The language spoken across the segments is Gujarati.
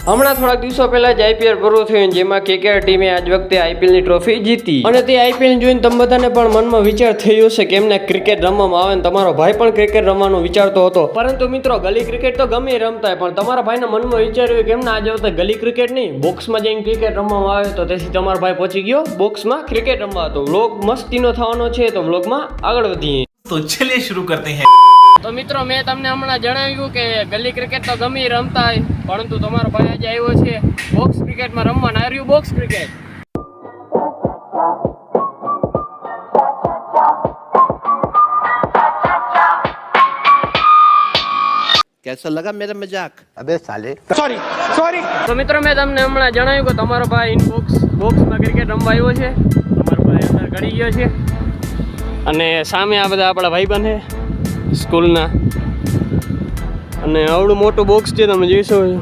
હમણાં થોડાક દિવસો પહેલા જ આઈપીએલ પૂરું થયું જેમાં કેકેઆર ટીમે આજ વખતે આઈપીએલની ટ્રોફી જીતી અને તે આઈપીએલ જોઈને તમે બધાને પણ મનમાં વિચાર થયો હશે કે એમને ક્રિકેટ રમવામાં આવે ને તમારો ભાઈ પણ ક્રિકેટ રમવાનું વિચારતો હતો, પરંતુ મિત્રો ગલી ક્રિકેટ તો ગમે રમતા પણ તમારા ભાઈના મનમાં વિચાર્યું કે એમને આજે વખતે ગલી ક્રિકેટ નહીં બોક્સમાં જઈને ક્રિકેટ રમવામાં આવે, તો તેથી તમારો ભાઈ પહોંચી ગયો બોક્સમાં ક્રિકેટ રમવા. તો વ્લોગ મસ્તીનો થવાનો છે, તો વ્લોગમાં આગળ વધીએ. તો ચલિए शुरू करते हैं. તો મિત્રો મેં તમને હમણાં જણાવ્યું કે ગલી ક્રિકેટ તો ગમે રમતા હોય, પરંતુ તમારો ભાઈ આજે આવ્યો છે બોક્સ ક્રિકેટમાં રમવા. આવ્યું બોક્સ ક્રિકેટ. कैसा लगा मेरा मजाक? अबे साले સોરી. તો મિત્રો મેં તમને હમણાં જણાવ્યું કે તમારો ભાઈ બોક્સમાં ક્રિકેટ રમવા આવ્યો છે. તમારો ભાઈ અંદર ગળી ગયો છે અને સામે આ બધા આપણા ભાઈબંધ છે સ્કૂલના, અને આવડું મોટું બોક્સ છે તમે જોઈ શકો છો.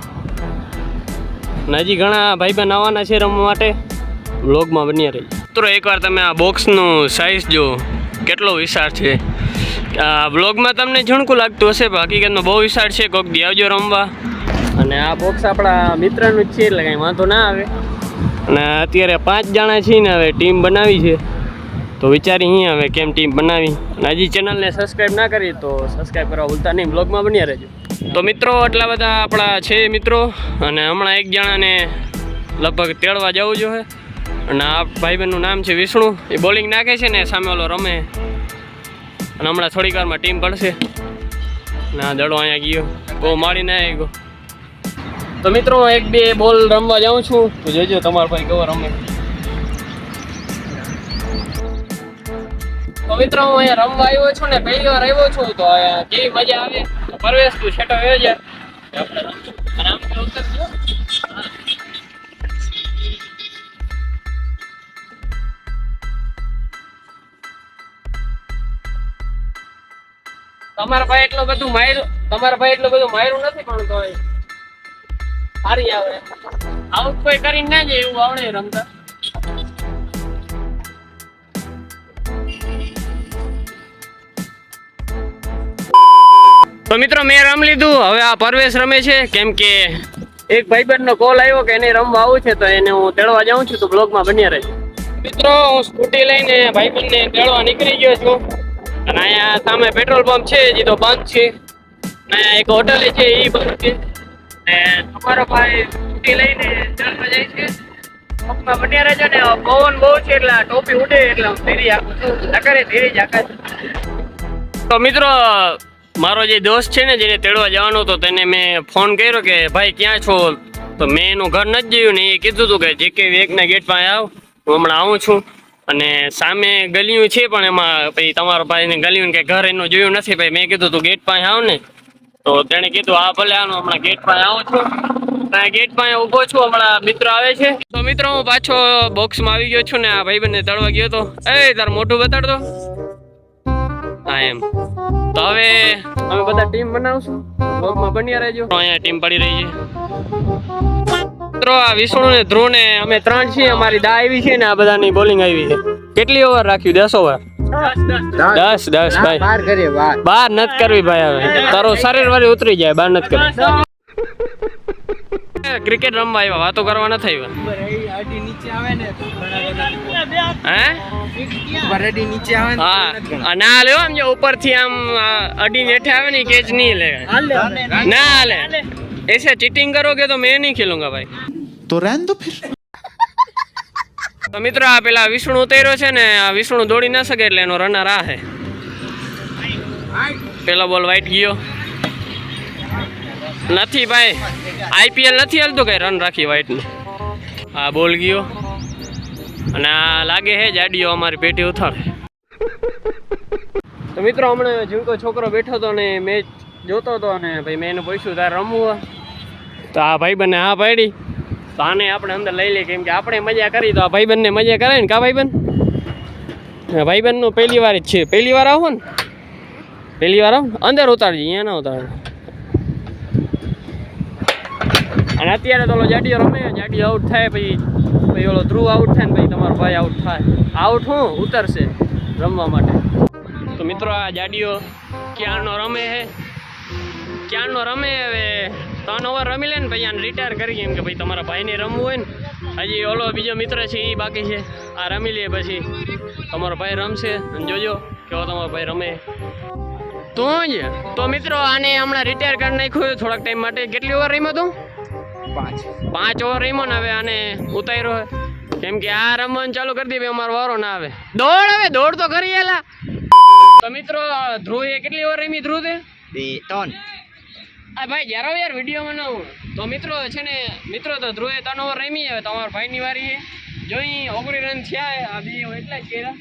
અને હજી ઘણા ભાઈબંધ આવવાના છે રમવા માટે. વ્લોગમાં બન્યા રહી. મિત્રો એકવાર તમે આ બોક્સનું સાઇઝ જો કેટલો વિશાળ છે. આ વ્લોગમાં તમને ઝણકું લાગતું હશે પણ હકીકતમાં બહુ વિશાળ છે. કોઈક દી આવજો રમવા. અને આ બોક્સ આપણા મિત્રનું જ છે એટલે કાંઈ વાંધો ના આવે. અને અત્યારે 5 જણા છીએ ને હવે ટીમ બનાવી છે, તો વિચારી અહીં હવે કેમ ટીમ બનાવી. અને હજી ચેનલને સબસ્ક્રાઈબ ના કરી તો સબસ્ક્રાઈબ કરવા ભૂલતા નહીં, બ્લોગમાં બન્યા રહેજો. તો મિત્રો એટલા બધા આપણા છે મિત્રો, અને હમણાં એક જણાને લગભગ તેડવા જવું જોઈએ. અને આ ભાઈબંધનું નામ છે વિષ્ણુ. એ બોલિંગ નાખે છે ને સામે ઓલો રમે, અને હમણાં થોડીક વારમાં ટીમ પડશે. ના દડો અહીંયા ગયો, બહુ મારી ના આવ્યો. તો મિત્રો 1-2 બોલ રમવા જાઉં છું, તો જોજો તમારો ભાઈ કેવો રમે. તો મિત્રો હું અહીંયા રમવા આવ્યો છું ને પહેલી વાર આવ્યો છું, તો કેવી મજા આવે. તો પરવેશ તું છેટો આવ્યો છે આપણે રમશું. અને આમ તો ઉતરજો. તમારા ભાઈ એટલું બધું માર્યું નથી, પણ તો સારી આવે. આઉટ કોઈ કરીને ના જાય એવું આવડે રમતા. તો મિત્રો મેં રમ લીધું. હવે આ પરવેશ રમે છે, કેમ કે એક ભાઈબંધનો કોલ આવ્યો કે એને રમવા આવું છે, તો એને હું તેડવા જાઉં છું. તો બ્લોગમાં બન્યા રહેજો. મિત્રો હું સ્કૂટી લઈને ભાઈબંધને તેડવા નીકળી ગયો છું. અને અહીંયા સામે પેટ્રોલ પંપ છે, હજી તો બંધ છે. અને એક હોટલ છે એ બંધ છે. અને અમારો ભાઈ સ્કૂટી લઈને તેડવા જાય છે. બ્લોગમાં બન્યા રહેજો. ને પવન બહુ છે એટલે ટોપી ઉડે એટલે હું ધીરી આપું છું. નકરે ધીરી જ આકાશ. તો મિત્રો મારો જે દોસ્ત છે ને જેને તેડવા જવાનો હતો, તેને મેં ફોન કર્યો કે ભાઈ ક્યાં છો. તો મેં એનું ઘર નથી જોયું ને એ કીધું હતું કે JK1 ગેટ પાસે આવ, હું હમણાં આવું છું. અને સામે ગલિયું છે પણ એમાં પછી તમારો ભાઈને ગલિયું કે ઘર એનું જોયું નથી. ભાઈ મેં કીધું તું ગેટ પાસે આવ ને, તો તેણે કીધું હા ભલે આનું હમણાં ગેટ પાસે આવું છું. ગેટ પાસે ઊભો છું, હમણાં મિત્ર આવે છે. તો મિત્રો હું પાછો બોક્સમાં આવી ગયો છું ને આ ભાઈબંધને તળવા ગયો હતો. તાર મોઢું બતાડતો. હા એમ. તો હવે અમે બધા ટીમ બનાવશું, બ્લોગમાં બન્યા રહેજો. અહીંયા ટીમ પડી રહી છે મિત્રો. આ વિષ્ણુ ને ધ્રુવ ને અમે 3 છીએ. અમારી દા આવી છે ને આ બધાની બોલિંગ આવી છે. કેટલી ઓવર રાખ્યું? 10 ઓવર. 10 ભાઈ. 12 નથી કરવી ભાઈ. હવે તારો શરીર વાળી ઉતરી જાય, 12 નથી કરવી. ક્રિકેટ રમવા આવ્યા, વાતો કરવા નથી આવ્યા. હા ના લે આમ ઉપરથી આમ અડી નેઠે આવે ને કેચ નહીં લે. ના હાલે. ऐसे चीटिंग करोगे तो मैं नहीं खेलूंगा भाई. तो रहने दो फिर. તો મિત્રો આ પેલા વિષ્ણુ ઉતર્યો છે ને, આ વિષ્ણુ દોડી ના શકે એટલે એનો રનર આ છે. પેલો બોલ વાઈટ ગયો નથી ભાઈ. IPL નથી હાલતું કઈ રન રાખી વાઈટ ને. આ બોલ ગયો અને આ લાગે છે જાડીઓ અમારી પેટી ઉથાળે. તો મિત્રો હમણાં ઝીણકો છોકરો બેઠો હતો ને મેચ જોતો હતો, અને ભાઈ મેં એને પૂછ્યું તારે રમવું. તો આ ભાઈબંધને હા પાડી. તો આને આપણે અંદર લઈ લઈએ, કેમ કે આપણે મજા કરી તો આ ભાઈબંધને મજા કરાય ને. કા ભાઈબંધ? ભાઈબંધનું પહેલી વાર જ છે. પહેલી વાર આવો ને, પહેલી વાર આવો અંદર ઉતારજી, અહીંયા ના ઉતારજો. અને અત્યારે તો ઓલો જાડીઓ રમે, જાડીઓ આઉટ થાય પછી ઓલો ધ્રુવ આઉટ થાય ને પછી તમારો ભાઈ આઉટ થાય. આઉટ હું ઉતરશે રમવા માટે. તો મિત્રો આ જાડીઓ ક્યારનો રમે છે, હવે 3 ઓવર રમી લે ને પછી આને રિટાયર કરી એમ કે ભાઈ તમારા ભાઈને રમવું હોય ને હજી ઓલો બીજો મિત્ર છે એ બાકી છે આ રમી લે પછી તમારો ભાઈ રમશે અને જોજો કેવો તમારો ભાઈ રમે તું જ તો મિત્રો આને હમણાં રિટાયર કરી નાખ્યું થોડાક ટાઈમ માટે કેટલી ઓવર રમ્યો તું 5 ઓવર રમ્યો ને હવે આને ઉતાર્યો કેમ કે આ રમવાનું ચાલુ કરી દે અમારો વારો ના આવે દોડ તો કરી એલા તો મિત્રો ધ્રુવે કેટલી ઓવર રમી ધ્રુવ તે 3 આ ભાઈ યાર યાર વિડીયો બનાવું તો મિત્રો છે ને મિત્રો તો ધ્રુવે 3 ઓવર રમી હવે તમારા ભાઈની વારી છે જોઈ 19 રન થયા આ બે એટલા જ કર્યા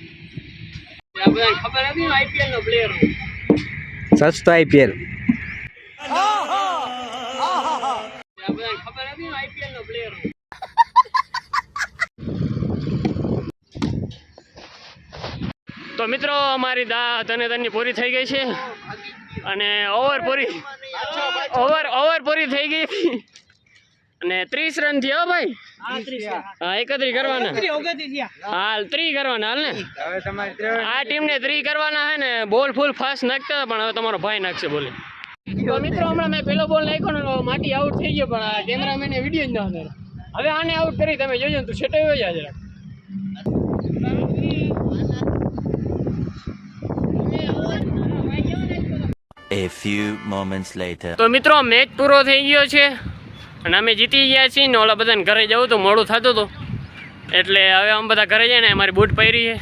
આ બધાને ખબર હતી ને આઈપીએલ નો પ્લેયર सच तो आईपीएल આ બધાને ખબર હતી ને આઈપીએલ નો પ્લેયર તો મિત્રો અમારી તની પૂરી થઈ ગઈ છે અને ઓવર પૂરી થઈ ગઈ અને 30 રન થયા ભાઈ હા 31 કરવાના હાલ 3 કરવાના હાલ ને આ ટીમને 3 કરવાના હે ને બોલ ફૂલ ફાસ્ટ નાખતા પણ હવે તમારો ભાઈ નાખશે બોલે તો મિત્રો હમણાં મેં પેલો બોલ નાખ્યો ને માટી આઉટ થઈ ગયો પણ આ કેમેરામેને વિડીયો જ ન હતો હવે આને આઉટ કરી તમે જોજો તું છેટાઈ હોય જરા A few moments later. તો મિત્રો મેચ પૂરો થઈ ગયો છે અને અમે જીતી ગયા છીએ ને ઓલા બધાને ઘરે જવું તો મોડું થતું હતું એટલે હવે અમે બધા ઘરે જઈને અમારી બૂટ પહેરી છે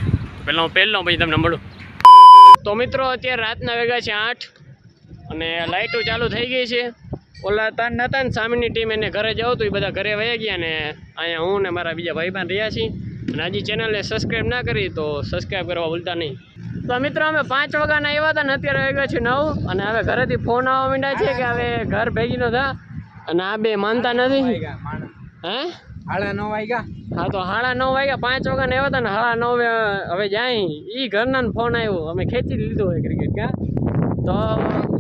પહેલો પછી તમને મળું તો મિત્રો અત્યારે રાતના વાગ્યા છે 8 અને લાઇટો ચાલુ થઈ ગઈ છે ઓલા તાન નતા ને સામેની ટીમ એને ઘરે જવું હતું એ બધા ઘરે વહી ગયા ને અહીંયા હું ને મારા બીજા ભાઈબંધ રહ્યા છીએ અને હજી ચેનલને સબસ્ક્રાઈબ ના કરી તો સબસ્ક્રાઈબ કરવા ભૂલતા નહીં તો મિત્રો અમે 5 વાગ્યાના આવ્યા હતા ને અત્યારે વાગ્યા છે 9 અને હવે ઘરેથી ફોન આવવા માંડ્યા છે કે હવે ઘર ભેગી નો થા અને આ બે માનતા નથી હે 9:30 વાગ્યા હા તો 9:30 વાગ્યા 5 વાગ્યાના આવ્યા હતા ને 9:30 હવે જાય ઈ ઘરના ફોન આવ્યો અમે ખેંચી લીધો હોય ક્રિકેટ કા તો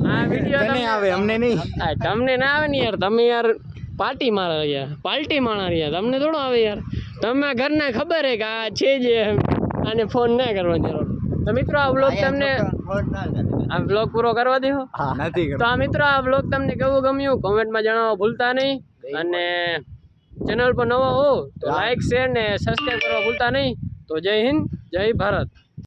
આ વિડીયો આવે અમને નહીં તમને ના આવે ને યાર તમે યાર પાર્ટી મારા યાર તમને થોડો આવે યાર તમે ઘરના ખબર હે કે આ છે જે આને ફોન ના કરવાનો જરૂર તો મિત્રો આ વ્લોગ તમને આ વ્લોગ પૂરો કરવા દેવો તો આ મિત્રો આ વ્લોગ તમને કેવું ગમ્યું કોમેન્ટમાં જણાવવા ભૂલતા નહીં અને ચેનલ પર નવા હો તો લાઈક શેર ને સબસ્ક્રાઈબ કરવા ભૂલતા નહીં તો જય હિન્દ જય ભારત